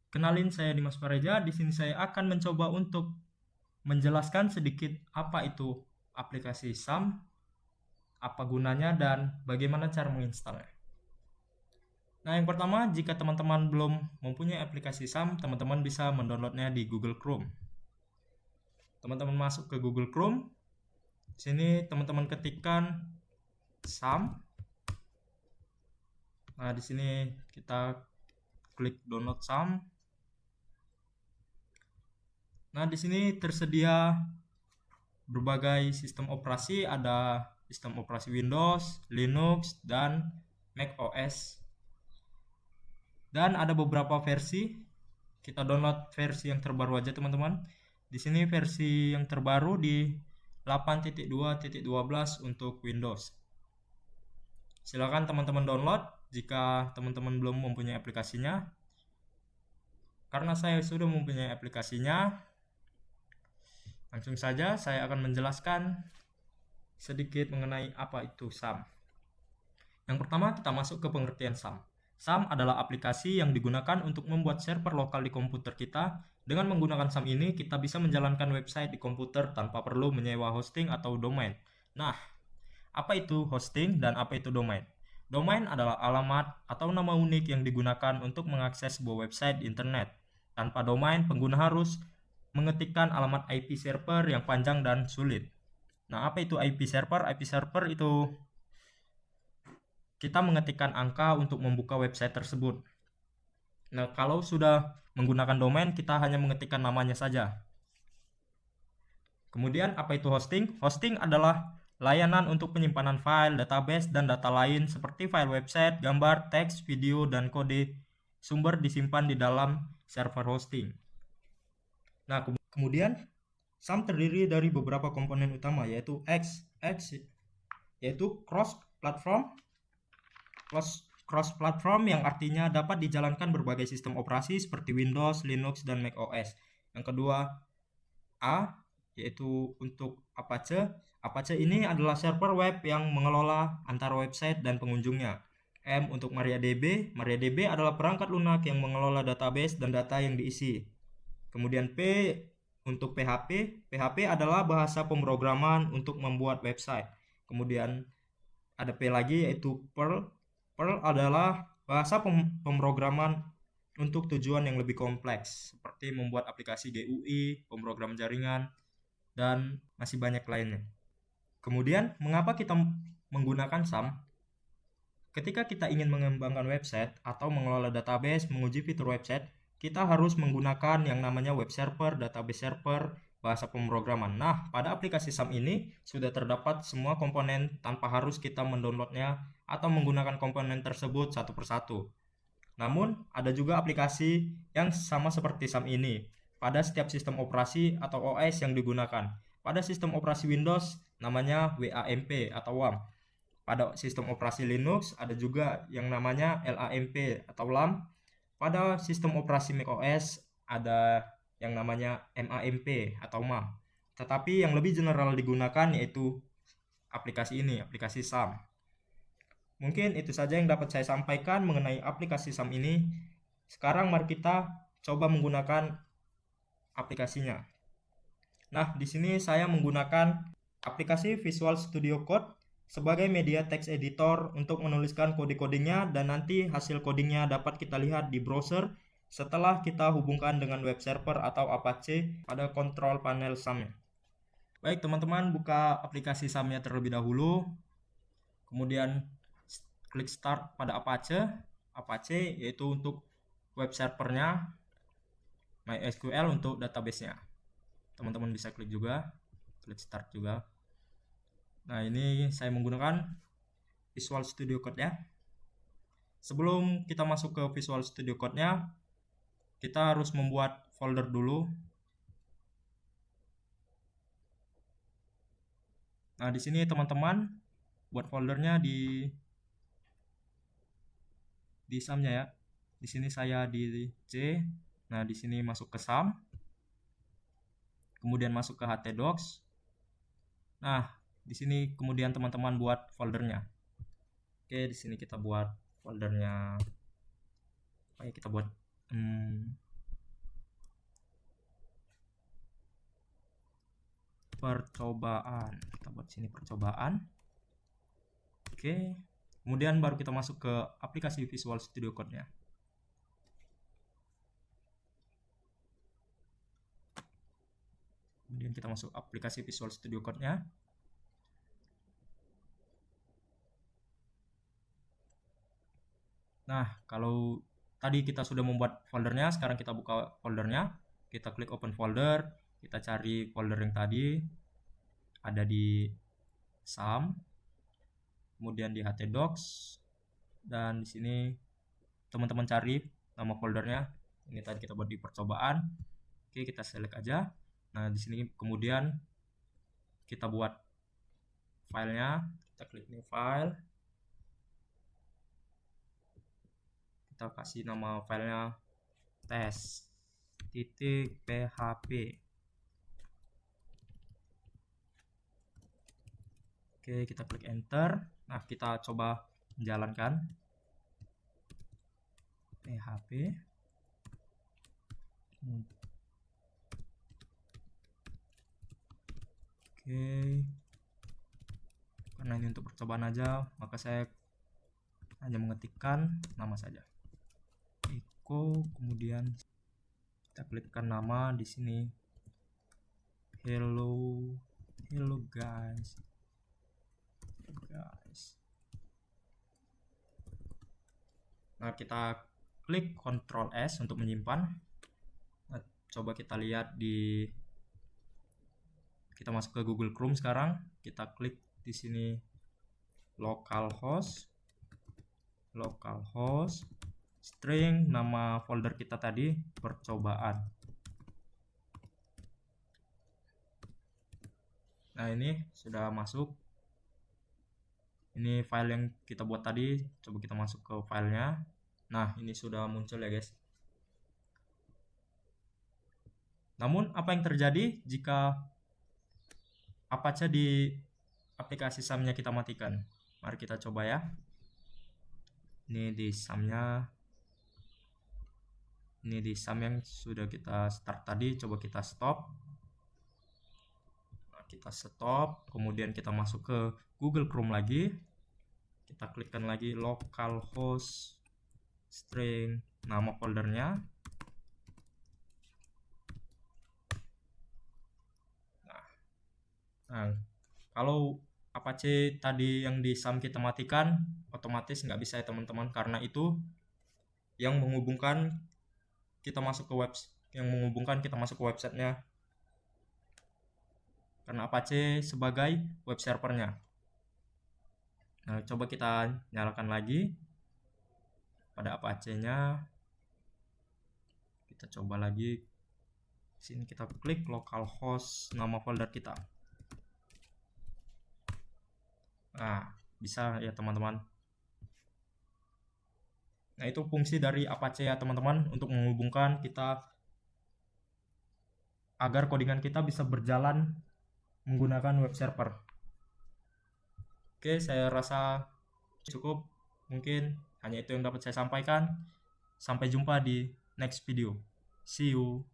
Kenalin, saya Dimas Pareja. Di sini saya akan mencoba untuk menjelaskan sedikit apa itu aplikasi SAM, apa gunanya, dan bagaimana cara menginstalnya. Nah, yang pertama, jika teman-teman belum mempunyai aplikasi SAM, teman-teman bisa mendownloadnya di Google Chrome. Teman-teman masuk ke Google Chrome. Di sini teman-teman ketikkan SAM. Nah, di sini kita klik download SAM. Nah, di sini tersedia berbagai sistem operasi, ada sistem operasi Windows, Linux, dan Mac OS. Dan ada beberapa versi. Kita download versi yang terbaru aja, teman-teman. Di sini versi yang terbaru di 8.2.12 untuk Windows. Silakan teman-teman download jika teman-teman belum mempunyai aplikasinya. Karena saya sudah mempunyai aplikasinya, langsung saja saya akan menjelaskan sedikit mengenai apa itu SAM. Yang pertama, kita masuk ke pengertian SAM. SAM adalah aplikasi yang digunakan untuk membuat server lokal di komputer kita. Dengan menggunakan SAM ini, kita bisa menjalankan website di komputer tanpa perlu menyewa hosting atau domain. Nah, apa itu hosting dan apa itu domain? Domain adalah alamat atau nama unik yang digunakan untuk mengakses sebuah website di internet. Tanpa domain, pengguna harus mengetikkan alamat IP server yang panjang dan sulit. Nah, apa itu IP server? IP server itu kita mengetikkan angka untuk membuka website tersebut. Nah, kalau sudah menggunakan domain, kita hanya mengetikkan namanya saja. Kemudian, apa itu hosting? Hosting adalah layanan untuk penyimpanan file, database, dan data lain seperti file website, gambar, teks, video, dan kode sumber disimpan di dalam server hosting. Nah, kemudian SAM terdiri dari beberapa komponen utama, yaitu yaitu cross-platform yang artinya dapat dijalankan berbagai sistem operasi seperti Windows, Linux, dan Mac OS. Yang kedua, A, yaitu untuk Apache. Apache ini adalah server web yang mengelola antara website dan pengunjungnya. M untuk MariaDB. MariaDB adalah perangkat lunak yang mengelola database dan data yang diisi. Kemudian P untuk PHP. PHP adalah bahasa pemrograman untuk membuat website. Kemudian ada P lagi, yaitu Perl. Perl adalah bahasa pemrograman untuk tujuan yang lebih kompleks, seperti membuat aplikasi GUI, pemrogram jaringan, dan masih banyak lainnya. Kemudian, mengapa kita menggunakan SAM? Ketika kita ingin mengembangkan website atau mengelola database, menguji fitur website, kita harus menggunakan yang namanya web server, database server, bahasa pemrograman. Nah, pada aplikasi SAM ini sudah terdapat semua komponen tanpa harus kita mendownloadnya atau menggunakan komponen tersebut satu persatu. Namun, ada juga aplikasi yang sama seperti SAM ini pada setiap sistem operasi atau OS yang digunakan. Pada sistem operasi Windows namanya WAMP atau WAM. Pada sistem operasi Linux ada juga yang namanya LAMP atau LAM. Pada sistem operasi macOS ada yang namanya MAMP atau MAM. Tetapi yang lebih general digunakan yaitu aplikasi ini, aplikasi SAM. Mungkin itu saja yang dapat saya sampaikan mengenai aplikasi SAM ini. Sekarang mari kita coba menggunakan aplikasinya. Nah, di sini saya menggunakan aplikasi Visual Studio Code sebagai media text editor untuk menuliskan kode-kodenya, dan nanti hasil codingnya dapat kita lihat di browser setelah kita hubungkan dengan web server atau Apache pada kontrol panel SAM-nya. Baik teman-teman, buka aplikasi SAM-nya terlebih dahulu, kemudian klik start pada Apache yaitu untuk web servernya, MySQL untuk database-nya. Teman-teman bisa klik juga, klik start juga. Nah, ini saya menggunakan Visual Studio Code ya. Sebelum kita masuk ke Visual Studio Code-nya, kita harus membuat folder dulu. Nah, di sini teman-teman buat foldernya di SAM-nya ya. Di sini saya di C. Nah, di sini masuk ke SAM. Kemudian masuk ke htdocs. Nah, di sini kemudian teman-teman buat foldernya. Oke, di sini kita buat foldernya. Kita buat percobaan. Kita buat sini percobaan. Oke, kemudian baru kita masuk ke aplikasi Visual Studio Code-nya. Kemudian kita masuk aplikasi Visual Studio Code-nya. Nah, kalau tadi kita sudah membuat foldernya, sekarang kita buka foldernya. Kita klik open folder, kita cari folder yang tadi ada di SAM, kemudian di htdocs, dan di sini teman-teman cari nama foldernya. Ini tadi kita buat di percobaan. Oke, kita select aja. Nah, di sini kemudian kita buat filenya. Kita klik new file. Kita kasih nama filenya test.php. Oke, kita klik enter. Nah, kita coba menjalankan php. Oke, karena ini untuk percobaan aja, maka saya hanya mengetikkan nama saja, echo, kemudian kita klikkan nama di sini, hello guys. Nah, kita klik Ctrl S untuk menyimpan. Nah, coba kita lihat kita masuk ke Google Chrome sekarang. Kita klik di sini localhost string nama folder kita tadi percobaan. Nah, ini sudah masuk. Ini file yang kita buat tadi. Coba kita masuk ke filenya. Nah, ini sudah muncul ya guys. Namun apa yang terjadi jika Apache di aplikasi SAM-nya kita matikan? Mari kita coba ya. Ini di SAM-nya. Ini di SAM yang sudah kita start tadi. Coba kita stop. Nah, kita stop. Kemudian kita masuk ke Google Chrome lagi. Kita klikkan lagi localhost string nama foldernya. Nah, kalau Apache tadi yang di SAM kita matikan, otomatis nggak bisa ya teman-teman, karena itu yang menghubungkan kita masuk ke websitenya, karena Apache sebagai web servernya. Nah, coba kita nyalakan lagi pada Apache-nya. Kita coba lagi. Sini kita klik localhost nama folder kita. Nah, bisa ya teman-teman. Nah, itu fungsi dari Apache ya teman-teman, untuk menghubungkan kita agar codingan kita bisa berjalan menggunakan web server. Oke, saya rasa cukup. Mungkin hanya itu yang dapat saya sampaikan. Sampai jumpa di next video. See you.